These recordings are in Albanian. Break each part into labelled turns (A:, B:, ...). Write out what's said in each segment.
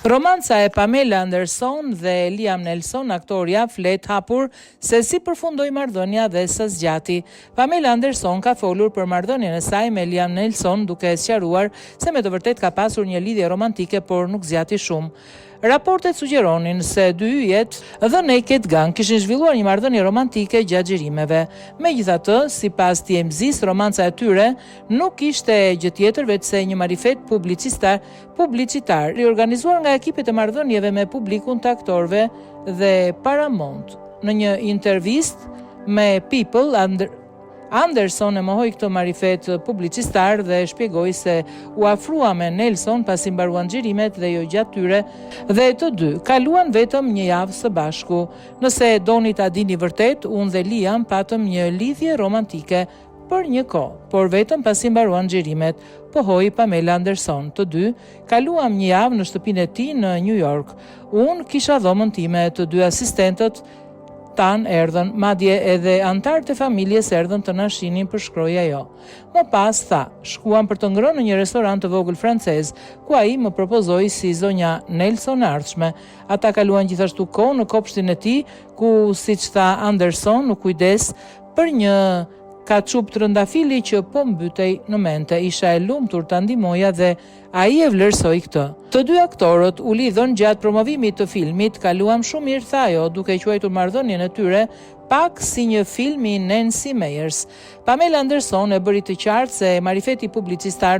A: Romanca e Pamela Anderson dhe Liam Neeson, aktorja, flet hapur se si përfundoi marrëdhënia dhe sa zgjati. Pamela Anderson ka folur për marrëdhënien e saj me Liam Neeson, duke sqaruar se me të vërtet ka pasur një lidhje romantike, por nuk zgjati shumë. Raportet sugjeronin se dy yjet The Naked Gun kishin zhvilluar një marrëdhënie romantike gjatë xhirimeve. Megjithatë, sipas TMZ-s, romanca e tyre nuk ishte gjë tjetër veçse një marifet publicitar riorganizuar nga ekipet e marrëdhënieve me publikun të aktorëve dhe Paramount. Në një intervistë me People, Anderson e mohoi këtë marifet publicistar dhe shpjegoi se u afrua me Nelson pasi mbaruan xhirimet dhe jo gjatë tyre, dhe të dy kaluan vetëm një javë së bashku. Nëse doni ta dini vërtet, unë dhe Liam patëm një lidhje romantike për një kohë, por vetëm pasi mbaruan xhirimet, pohoi Pamela Anderson. Të dy kaluam një javë në shtëpinë e tij në New York. Unë kisha dhomën time, të dy asistentët tan erdhën, madje edhe antarët e familjes erdhën të na shihnin, përshkroi ajo. Më pas tha, shkuam për të ngrënë në një restorant të vogël francez, ku ai më propozoi si zonja Nelson e ardhshme. Ata kaluan gjithashtu kohë në kopshtin e tij, ku, siç tha Anderson, u kujdes për një kaçup trëndafili që po mbytej në mente. Isha e lumtur ta ndihmoja dhe ai e vlerësoi këtë. Të dy aktorët u lidhën gjatë promovimit të filmit. Kaluam shumë mirë, tha ajo, duke quajtur marrëdhënien e tyre pak si një film i Nancy Meyers. Pamela Anderson e bëri të qartë se marifeti publicitar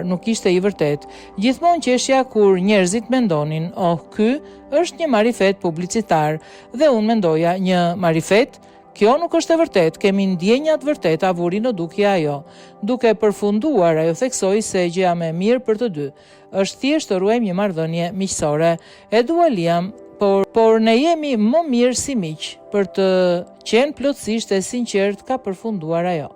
A: nuk ishte i vërtet. Gjithmonë qeshja kur njerëzit mendonin, ky është një marifet publicitar, dhe unë mendoja, një marifet? Kjo nuk është e vërtet, kemi ndjenja të vërteta, vuri në dukje ajo. Duke përfunduar, ajo theksoi se gjëja më e mirë për të dy është thjesht të ruajmë një marrëdhënie miqësore. E dua Liam, por ne jemi më mirë si miq, për të qenë plotësisht e sinqert, ka përfunduar ajo.